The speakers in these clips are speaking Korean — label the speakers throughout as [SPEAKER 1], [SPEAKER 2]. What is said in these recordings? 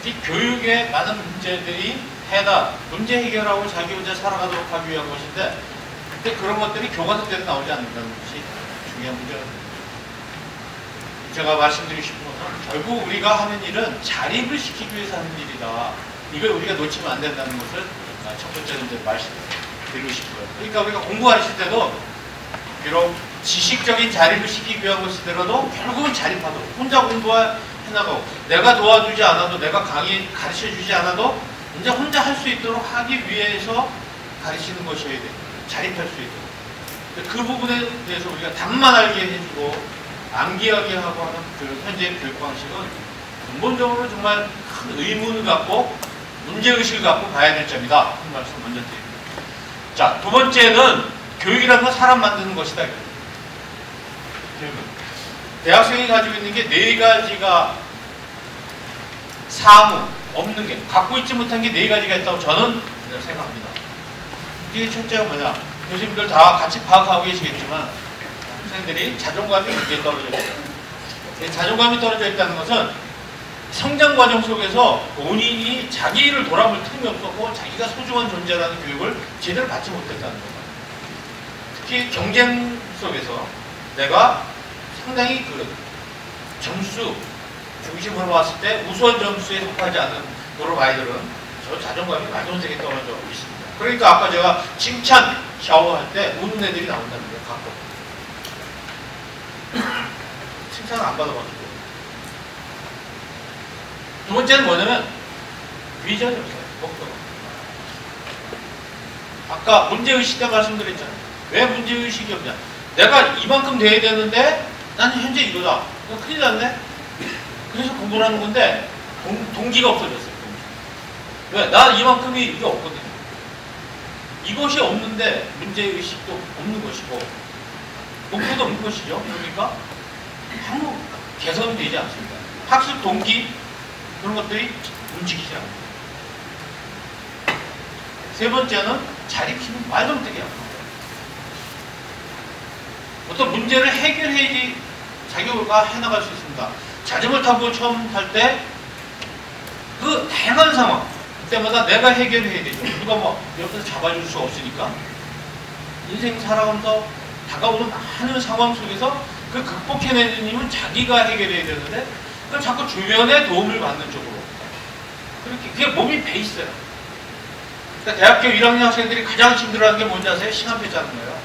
[SPEAKER 1] 이 교육에 많은 문제들이 문제 해결하고 자기 혼자 살아가도록 하기 위한 것인데, 근데 그런 것들이 교과서 때는 나오지 않는다는 것이 중요한 문제가 됩니다. 제가 말씀드리고 싶은 것은 결국 우리가 하는 일은 자립을 시키기 위해서 하는 일이다. 이걸 우리가 놓치면 안 된다는 것을 첫 번째로 이제 말씀드리고 싶고요. 그러니까 우리가 공부하실 때도 비록 지식적인 자립을 시키기 위한 것이더라도 결국은 자립하도록 혼자 공부해나가고 내가 도와주지 않아도 내가 가르쳐주지 않아도 이제 혼자 할 수 있도록 하기 위해서 가르치는 것이어야 돼요. 자립할 수 있도록. 그 부분에 대해서 우리가 답만 알게 해주고 암기하게 하고 하는 현재의 교육 방식은 근본적으로 정말 큰 의문을 갖고 문제의식을 갖고 봐야 될 점이다. 한 말씀 먼저 드립니다. 자, 두 번째는 교육이라는 건 사람 만드는 것이다. 교육은. 대학생이 가지고 있는 게 네 가지가 사무, 없는 게, 갖고 있지 못한 게 네 가지가 있다고 저는 생각합니다. 이게 첫째가 뭐냐? 교수님들 다 같이 파악하고 계시겠지만 학생들이 자존감이 굉장히 떨어져 있어요. 자존감이 떨어져 있다는 것은 성장 과정 속에서 본인이 자기를 돌아볼 틈이 없었고 자기가 소중한 존재라는 교육을 제대로 받지 못했다는 겁니다. 특히 경쟁 속에서 내가 상당히 점수 중심으로 봤을 때 우수한 점수에 속하지 않은 그런 아이들은 저 자존감이 완전히 떨어져 있습니다. 그러니까 아까 제가 칭찬 샤워할 때 우는 애들이 나온다는 거예요. 가끔. 칭찬을 안 받아가지고. 두 번째는 뭐냐면 위전이 없어요. 목표가. 아까 문제의식 때 말씀드렸잖아요. 왜 문제의식이 없냐? 내가 이만큼 돼야 되는데 나는 현재 이거다. 큰일 났네. 그래서 공부를 하는 건데 동기가 없어졌어요. 왜? 나 이만큼이 이게 없거든요. 이것이 없는데 문제의식도 없는 것이고 목표도 없는 것이죠. 그러니까 아무 개선이 되지 않습니다. 학습 동기 그런 것들이 움직이지 않습니다. 세 번째는 자립심은 말도 못하게 합니다. 어떤 문제를 해결해야지 자기가 해나갈 수 있습니다. 자전거 타고 처음 탈 때 그 다양한 상황 그때마다 내가 해결해야 되죠. 누가 뭐 옆에서 잡아줄 수 없으니까 인생 살아가면서 다가오는 많은 상황 속에서 그 극복해내는 힘은 자기가 해결해야 되는데 그걸 자꾸 주변의 도움을 받는 쪽으로 그렇게 그게 몸이 배 있어요. 그러니까 대학교 1학년 학생들이 가장 힘들어하는 게 뭔지 아세요? 시간표 짜는 거예요.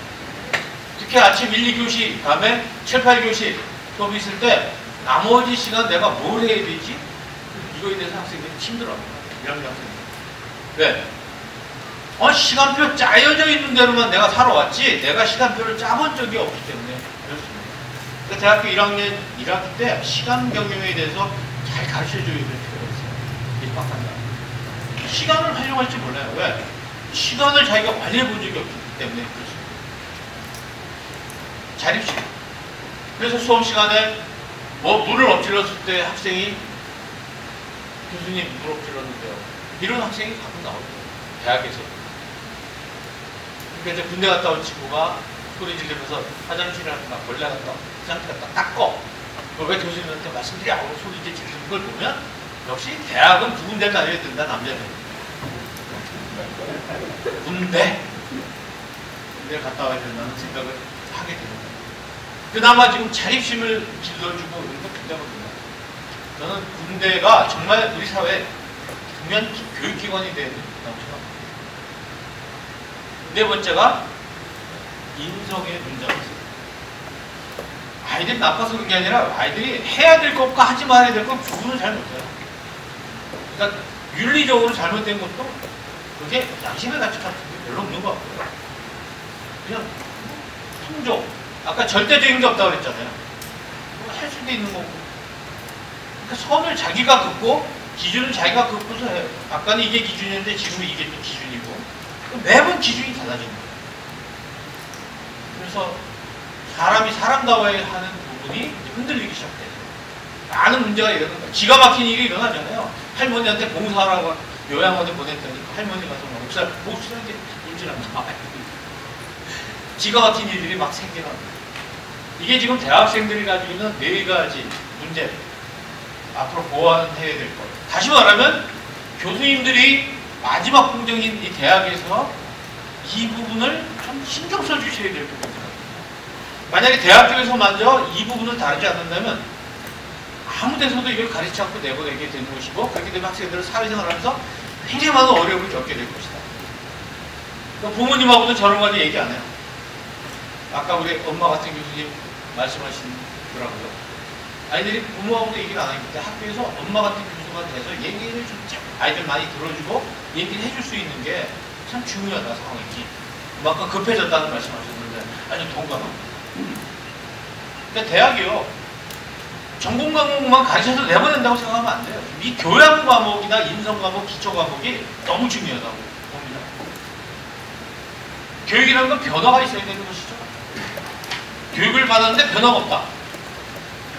[SPEAKER 1] 특히 아침 1, 2교시 다음에 7, 8교시 수업이 있을 때 나머지 시간 내가 뭘 해야 되지? 이거에 대해서 학생들이 힘들어합니다. 1학년 학생들. 왜? 시간표 짜여져 있는 대로만 내가 살아왔지 내가 시간표를 짜본 적이 없기 때문에 그렇습니다. 그러니까 대학교 1학년 1학기 때 시간 경영에 대해서 잘 가르쳐줘야 될 필요가 있어요. 입학한다. 시간을 활용할 줄 몰라요. 왜? 시간을 자기가 관리해 본 적이 없기 때문에 그렇습니다. 자립심. 그래서 수업 시간에 물을 엎질렀을 때 학생이 교수님 물 엎질렀는데요. 이런 학생이 가끔 나오거든요. 대학에서. 그러니까 이제 군대 갔다 온 친구가 소리 지르면서 화장실에 갔다 벌레 갔다 화장실 갔다 닦어. 왜 교수님한테 말씀드리라고 소리 지르는 걸 보면 역시 대학은 두 군데를 다녀야 된다 남자는. 군대 갔다 와야 된다는 생각을 하게 됩니다. 그나마 지금 자립심을 길러주고 이런 거 굉장합니다. 저는 군대가 정말 우리 사회에 중요한 교육기관이 되는 거라고 생각합니다. 네 번째가 인성의 문제가 있어요. 아이들이 나빠서 그런 게 아니라 아이들이 해야 될 것과 하지 말아야 될 것 구분을 잘 못해요. 그러니까 윤리적으로 잘못된 것도 그게 양심의 가치 같은 게 별로 없는 것 같고요. 그냥 풍조 아까 절대적인 게 없다고 그랬잖아요. 할 수도 있는 거고. 그러니까 선을 자기가 긋고 기준을 자기가 긋고서 해요. 아까는 이게 기준이었는데 지금은 이게 또 기준이고. 매번 기준이 달라지는 거예요. 그래서 사람이 사람다워야 하는 부분이 흔들리기 시작돼요. 많은 문제가 일어나는 거예요. 기가 막힌 일이 일어나잖아요. 할머니한테 봉사하라고 요양원에 보냈더니 할머니 가서 목살이 울지않나 기가 막힌 일들이 막 생겨나는 거예요. 이게 지금 대학생들이 가지고 있는 네 가지 문제. 앞으로 보완해야 될 것. 다시 말하면 교수님들이 마지막 공정인 이 대학에서 이 부분을 좀 신경 써주셔야 될 것 같아요. 만약에 대학교에서 먼저 이 부분을 다루지 않는다면 아무 데서도 이걸 가르치지 않고 내보내게 되는 것이고, 그렇게 되면 학생들은 사회생활을 하면서 굉장히 많은 어려움을 겪게 될 것이다. 그러니까 부모님하고도 저런 가지 얘기 안 해요. 아까 우리 엄마 같은 교수님 말씀하시더라고요. 아이들이 부모하고도 얘기를 안 하기 때문에 학교에서 엄마 같은 교수가 돼서 얘기를 좀 아이들 많이 들어주고 얘기를 해줄 수 있는 게 참 중요하다, 상황이지. 아까 급해졌다는 말씀하셨는데 아주 동감합니다. 그러니까 대학이요, 전공 과목만 가르쳐서 내보낸다고 생각하면 안 돼요. 이 교양 과목이나 인성 과목, 기초 과목이 너무 중요하다고 봅니다. 교육이라는 건 변화가 있어야 되는 것이죠. 교육을 받았는데 변화가 없다.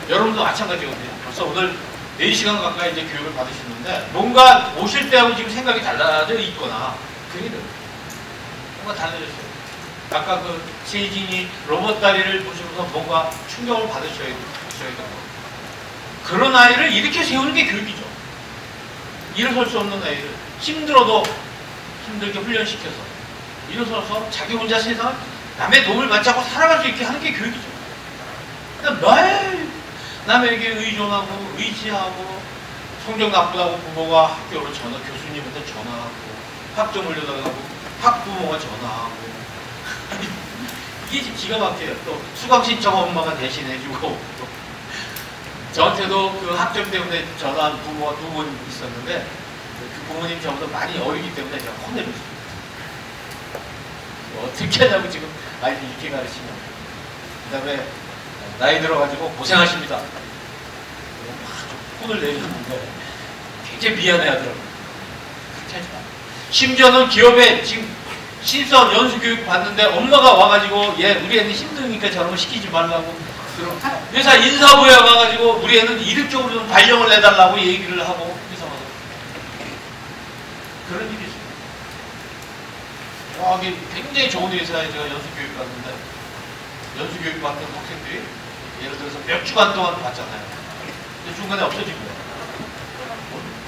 [SPEAKER 1] 여러분도 마찬가지거든요. 벌써 오늘 4시간 가까이 이제 교육을 받으시는데 뭔가 오실 때하고 지금 생각이 달라져 있거나 그게 뭔가 달라졌어요. 아까 그 세진이 로봇 다리를 보시면서 뭔가 충격을 받으셔야 되고, 그런 아이를 이렇게 세우는 게 교육이죠. 일어설 수 없는 아이를 힘들어도 힘들게 훈련시켜서 일어서서 자기 혼자 세상을 남의 도움을 받지 않고 살아갈 수 있게 하는 게 교육이죠. 그러니까 매일 남에게 의존하고 의지하고, 성적 나쁘다고 부모가 학교로 교수님한테 전화하고, 학점 올려달라고 학부모가 전화하고 이게 지금 기가 막혀요. 또 수강 신청 엄마가 대신해주고, 저한테도 그 학점 때문에 전화한 부모가 2분 있었는데 그 부모님 저보다 많이 어리기 때문에 제가 혼내줬습니다. 어떻게 하냐고 지금 아이들 이렇게 가르치면, 그 다음에 나이 들어가지고 고생하십니다. 혼을 내주는데 굉장히 미안해하더라고요. 그렇게 하지 마. 심지어는 기업에 지금 신선 연수교육 받는데 엄마가 와가지고 우리 애는 힘드니까 저런 거 시키지 말라고, 회사 인사부에 와가지고 우리 애는 이력적으로 좀 발령을 내달라고 얘기를 하고, 회사마다 그런 일이 있어요. 여기 굉장히 좋은 회사에 제가 연수교육 갔는데, 연수교육 받는 학생들이 예를 들어서 몇 주간 동안 봤잖아요. 근데 중간에 없어진 거예요.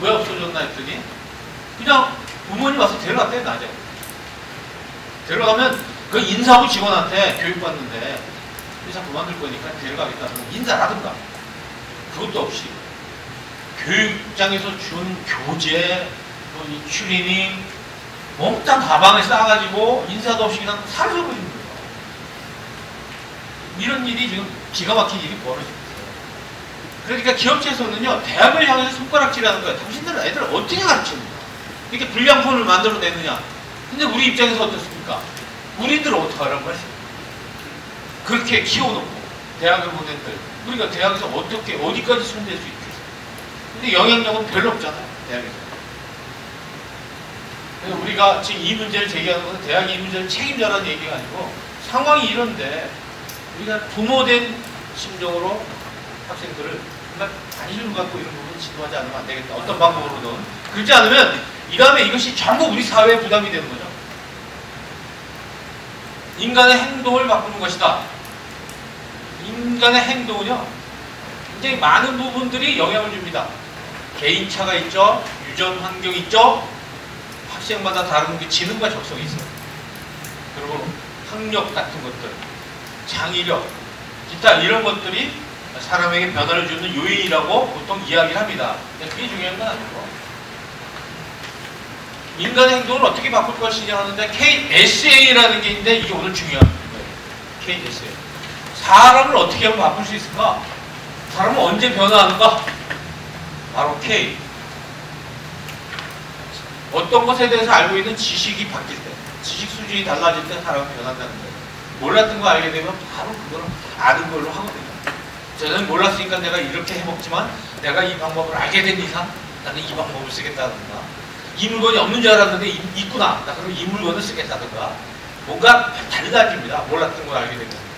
[SPEAKER 1] 왜 없어졌나 했더니 그냥 부모님 와서 데려갔대요. 낮에 데려가면 그 인사부 직원한테 교육받는데 회사 그만둘 거니까 데려가겠다는 인사라든가, 그것도 없이 교육장에서 준 교재, 또 이 추리닝 몽땅 가방에 싸가지고 인사도 없이 그냥 사라져버리는 거예요. 이런 일이 지금 기가 막힌 일이 벌어지고 있어요. 그러니까 기업체에서는요, 대학을 향해서 손가락질하는 거예요. 당신들은 애들을 어떻게 가르칩니까? 이렇게 불량품을 만들어내느냐. 근데 우리 입장에서 어떻습니까? 우리들은 어떡하란 말이에요? 그렇게 키워놓고 대학을 보낸 들, 우리가 대학에서 어떻게 어디까지 손댈 수 있겠어요? 근데 영향력은 별로 없잖아요, 대학에서. 그래서 우리가 지금 이 문제를 제기하는 것은 대학이 이 문제를 책임져라는 얘기가 아니고, 상황이 이런데 우리가 부모된 심정으로 학생들을 정말 관심을 갖고 이런 부분을 지도하지 않으면 안 되겠다. 어떤 방법으로든. 그렇지 않으면 이 다음에 이것이 전부 우리 사회에 부담이 되는 거죠. 인간의 행동을 바꾸는 것이다. 인간의 행동은요, 굉장히 많은 부분들이 영향을 줍니다. 개인차가 있죠. 유전 환경이 있죠. 학생마다 다른 그 지능과 적성이 있어요. 그리고 학력 같은 것들, 창의력, 기타 이런 것들이 사람에게 변화를 주는 요인이라고 보통 이야기를 합니다. 근데 그게 중요한 건 아니고, 인간의 행동을 어떻게 바꿀 것이냐 하는데 KSA라는 게 있는데, 이게 오늘 중요한 거예요. KSA. 사람을 어떻게 하면 바꿀 수 있을까? 사람은 언제 변화하는가? 바로 K. 어떤 것에 대해서 알고 있는 지식이 바뀔 때, 지식 수준이 달라질 때 사람은 변한다는 거예요. 몰랐던 거 알게 되면 바로 그걸 아는 걸로 하거든요. 저는 몰랐으니까 내가 이렇게 해먹지만 내가 이 방법을 알게 된 이상 나는 이 방법을 쓰겠다든가, 이 물건이 없는 줄 알았는데 있구나, 나 그럼 이 물건을 쓰겠다든가, 뭔가 달라집니다. 몰랐던 걸 알게 되면.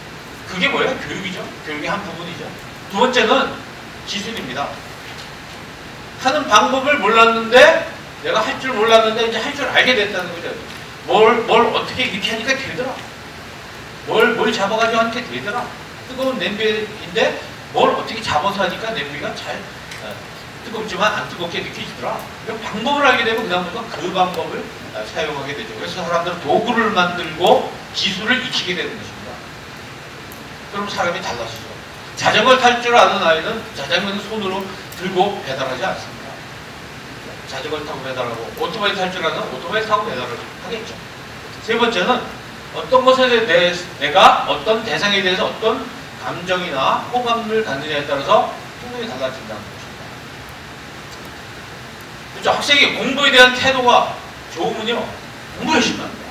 [SPEAKER 1] 그게 뭐예요? 교육이죠. 교육의 한 부분이죠. 두 번째는 기술입니다. 하는 방법을 몰랐는데, 내가 할 줄 몰랐는데 이제 할 줄 알게 됐다는 거죠. 뭘 어떻게 이렇게 하니까 되더라. 뭘 잡아가지고 하니까 되더라. 뜨거운 냄비인데 뭘 어떻게 잡아서 하니까 냄비가 잘 뜨겁지만 안 뜨겁게 느껴지더라. 그럼 방법을 알게 되면 그다음부터 그 방법을 사용하게 되죠. 그래서 사람들은 도구를 만들고 기술을 익히게 되는 것입니다. 그럼 사람이 달라지죠. 자전거를 탈 줄 아는 아이는 자전거는 손으로 들고 배달하지 않습니다. 자전거를 타고 배달하고, 오토바이 탈 줄 아는 오토바이 타고 배달을 하겠죠. 세 번째는 어떤 것에 대해 내가 어떤 대상에 대해서 어떤 감정이나 호감을 갖느냐에 따라서 행동이 달라진다는 것입니다. 그렇죠? 학생이 공부에 대한 태도가 좋으면요, 공부 열심히 합니다.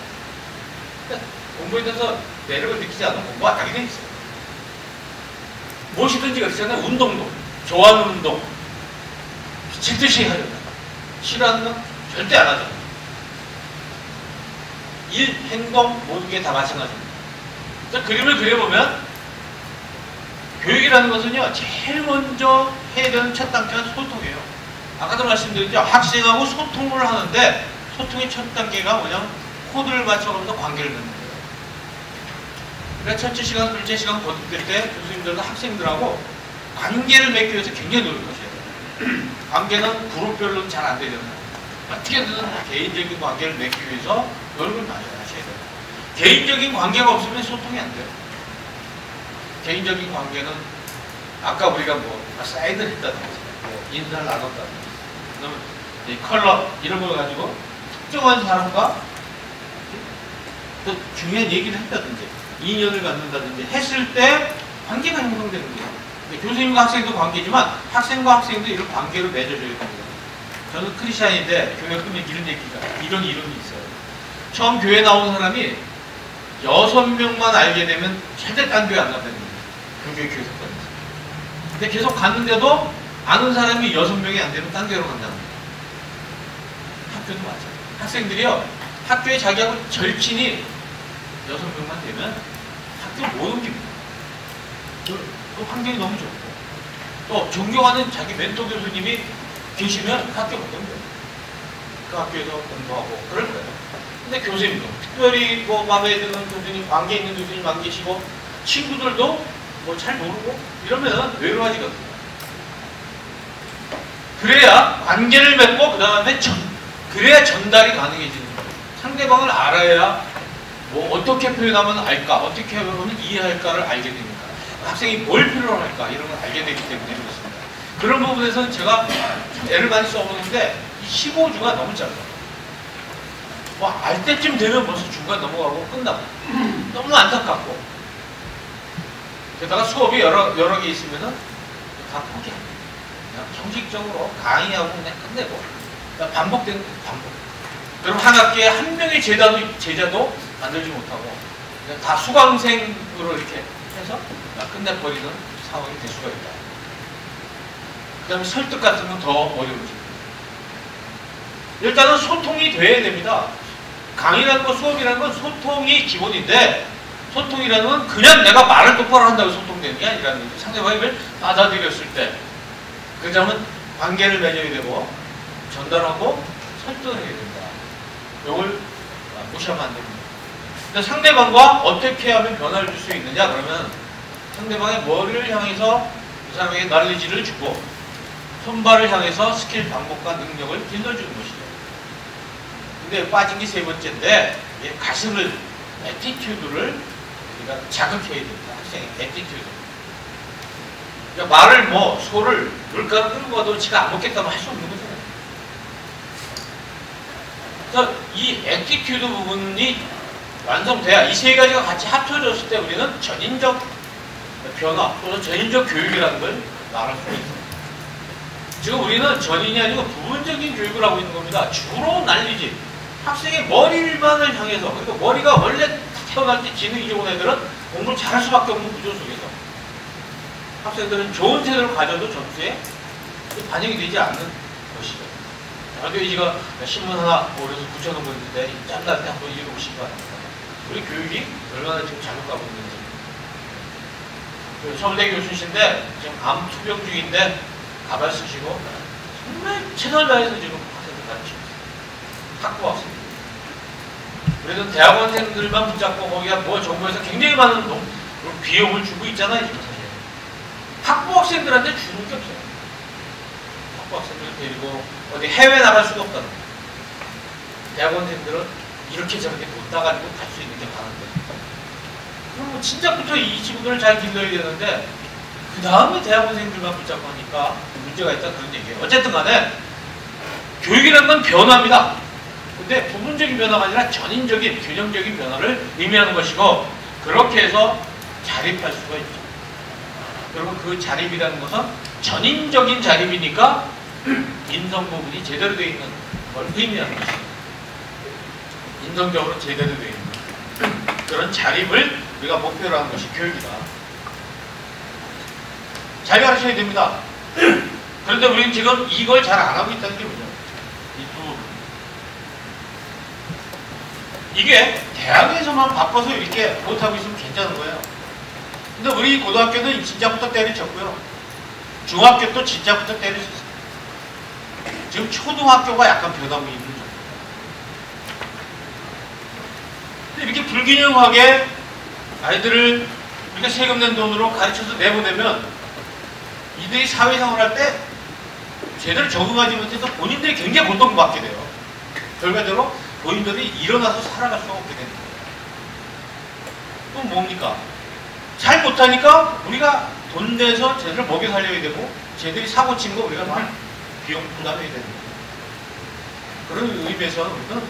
[SPEAKER 1] 공부에 대해서 매력을 느끼지 않으면 공부가 안 하게 돼 있어요. 무엇이든지 그렇잖아요. 운동도, 좋아하는 운동 미칠 듯이 하려고, 싫어하는 건 절대 안 하잖아요. 일, 행동 모든 게 다 마찬가지입니다. 자, 그림을 그려보면 교육이라는 것은요, 제일 먼저 해야 되는 첫 단계가 소통이에요. 아까도 말씀드렸죠. 학생하고 소통을 하는데 소통의 첫 단계가 뭐냐면 코드를 맞춰가면서 관계를 맺는 거예요. 그러니까 첫째 시간, 둘째 시간 거듭될 때 교수님들과 학생들하고 관계를 맺기 위해서 굉장히 노력하셔야 돼요. 관계는 그룹별로는 잘 안 되잖아요. 어떻게든 개인적인 관계를 맺기 위해서 노력을 많이 하셔야 돼요. 개인적인 관계가 없으면 소통이 안 돼요. 개인적인 관계는 아까 우리가 뭐 사인을 했다든지 뭐 인사를 나눴다든지 그러면 이 컬러 이런 걸 가지고 특정한 사람과 또 중요한 얘기를 했다든지 인연을 갖는다든지 했을 때 관계가 형성되는 거예요. 교수님과 학생도 관계지만 학생과 학생도 이런 관계를 맺어줘야 됩니다. 저는 크리스찬인데 교회 끝면 이런 이론이 있어요. 처음 교회 나온 사람이 6명만 알게 되면 절대 딴 교회 안 간다는 거예요. 그 교회 교섭관에서. 근데 계속 갔는데도 아는 사람이 6명이 안 되면 딴 교회로 간다는 거예요. 학교도 마찬가지예요. 학생들이요, 학교에 자기하고 절친이 6명만 되면 학교 못 옮깁니다. 그 환경이 너무 좋고, 또 존경하는 자기 멘토 교수님이 계시면 학교 못 옮겨요. 그 학교에서 공부하고 그럴 거예요. 근데 교수님도 특별히 뭐 마음에 드는 교수님, 관계 있는 교수님 안 계시고 친구들도 뭐 잘 모르고 이러면 외로워지거든요. 그래야 관계를 맺고 그 다음에 그래야 전달이 가능해지는 거예요. 상대방을 알아야 뭐 어떻게 표현하면 알까, 어떻게 하면 이해할까를 알게 됩니다. 학생이 뭘 필요로 할까 이런 걸 알게 되기 때문에 그렇습니다. 그런 부분에서는 제가 애를 많이 써보는데 15주가 너무 짧아요. 뭐 알 때쯤 되면 벌써 중간 넘어가고 끝나고 너무 안타깝고, 게다가 수업이 여러 개 있으면은 다 포기합니다. 그냥 형식적으로 강의하고 그냥 끝내고 그냥 반복되는 거예요. 반복. 그럼 한 학기에 한 명의 제자도 만들지 못하고 그냥 다 수강생으로 이렇게 해서 끝내버리는 상황이 될 수가 있다. 그 다음에 설득 같은 건 더 어려워집니다. 일단은 소통이 돼야 됩니다. 강의라는 거, 수업이라는 건 소통이 기본인데, 소통이라는 건 그냥 내가 말을 똑바로 한다고 소통되는 게 아니라는 거죠. 상대방이 이걸 받아들였을 때 그 점은 관계를 맺어야 되고 전달하고 설득을 해야 된다. 이걸 무시하면 안 됩니다. 근데 상대방과 어떻게 하면 변화를 줄 수 있느냐 그러면 상대방의 머리를 향해서 그 사람에게 날리지를 주고 손발을 향해서 스킬, 방법과 능력을 길러주는 것이죠. 근데 빠진 게 세 번째인데, 가슴을, 애티튜드를 우리가 자극해야 됩니다. 학생의 애티튜드. 그러니까 말을 뭐 소를 물가로 끌고 가도 지가 안 먹겠다면 할 수 없는 거잖아요. 그래서 이 애티튜드 부분이 완성돼야 이 세 가지가 같이 합쳐졌을 때 우리는 전인적 변화 또는 전인적 교육이라는 걸 말할 수가 있습니다. 지금 우리는 전인이 아니고 부분적인 교육을 하고 있는 겁니다. 주로 난리지. 학생의 머리만을 향해서, 그러니까 머리가 원래 태어날 때 지능이 좋은 애들은 공부를 잘할 수밖에 없는 구조 속에서 학생들은 좋은 태도를 가져도 점수에 반영이 되지 않는 것이죠. 라디오이지가 신문 하나 올려서 붙여놓은 거 있는데 짬날 때 한번 읽어보신 거 아닙니까? 우리 교육이 얼마나 지금 잘못 가고 있는지. 서울대 교수신데 지금 암 투병 중인데 가발 쓰시고 정말 최선을 다해서 지금 학생들 가르치고 있어요. 학부 학생들. 그래도 대학원생들만 붙잡고 거기가 뭐 정부에서 굉장히 많은 비용을 주고 있잖아요. 지금 사실. 학부 학생들한테 주는 게 없어요. 학부학생들을 데리고 어디 해외 나갈 수가 없다는 거예요. 대학원생들은 이렇게 저렇게 돈 따가지고 갈 수 있는 게 가는데, 그럼 뭐 진작부터 이 친구들을 잘 길러야 되는데 그 다음에 대학원생들만 붙잡고 하니까 문제가 있다, 그런 얘기예요. 어쨌든 간에 교육이라는 건 변화입니다. 근데 부분적인 변화가 아니라 전인적인, 균형적인 변화를 의미하는 것이고, 그렇게 해서 자립할 수가 있죠. 그리고 그 자립이라는 것은 전인적인 자립이니까 인성 부분이 제대로 되어 있는 걸 의미하는 것이죠. 인성적으로 제대로 되어 있는 그런 자립을 우리가 목표로 하는 것이 교육이다. 잘 가르쳐야 됩니다. 그런데 우리는 지금 이걸 잘 안 하고 있다는 게 뭐죠? 이 두 부분. 이게 대학에서만 바꿔서 이렇게 못하고 있으면 괜찮은 거예요. 근데 우리 고등학교는 진짜부터 때려쳤고요. 중학교도 진짜부터 때려쳤어요. 지금 초등학교가 약간 변하고 있는 정도. 근데 이렇게 불균형하게 아이들을 우리가 세금 낸 돈으로 가르쳐서 내보내면 이들이 사회생활 할 때 제대로 적응하지 못해서 본인들이 굉장히 고통받게 돼요. 결과적으로 본인들이 일어나서 살아갈 수가 없게 되는 거예요. 또 뭡니까? 잘 못하니까 우리가 돈 내서 쟤들을 먹여 살려야 되고, 쟤들이 사고 친 거 우리가 다 비용 부담해야 되는 거예요. 그런 의미에서 우리는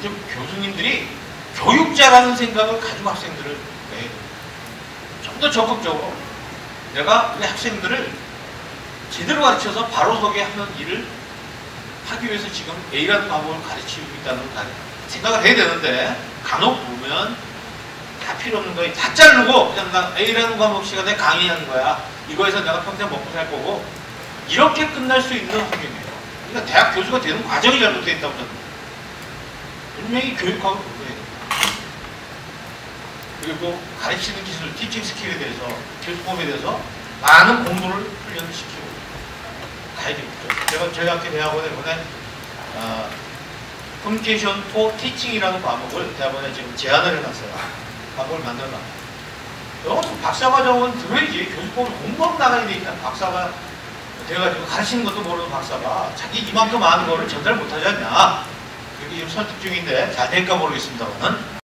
[SPEAKER 1] 좀 교수님들이 교육자라는 생각을 가지고 학생들을 내야 돼요. 좀 더 적극적으로 내가 우리 학생들을 제대로 가르쳐서 바로 서게 하는 일을 하기 위해서 지금 A라는 과목을 가르치고 있다는 생각을 해야 되는데, 간혹 보면 다 필요 없는 거예요. 다 자르고 그냥 나 A라는 과목 시간에 강의하는 거야. 이거에서 내가 평생 먹고 살 거고, 이렇게 끝날 수 있는 환경이에요. 그러니까 대학 교수가 되는 과정이 잘못되어 있다고 저는 분명히 교육하고 공부해야 돼요. 그리고 가르치는 기술, 티칭 스킬에 대해서, 교수법에 대해서 많은 공부를 훈련을 시키고 가야 되겠죠. 제가 저희 학교 대학원에 이번에 커뮤니케이션 포 티칭이라는 과목을 대학원에 지금 제안을 해놨어요. 과목을 만들어놨어요. 이것도 박사과정은 들어야지. 교수법을 공부하고 나가야 되니까 박사가 돼가지고 가르치는 것도 모르는 박사가 자기 이만큼 아는 거를 전달 못하지 않냐. 그게 지금 설득 중인데 잘 될까 모르겠습니다만은.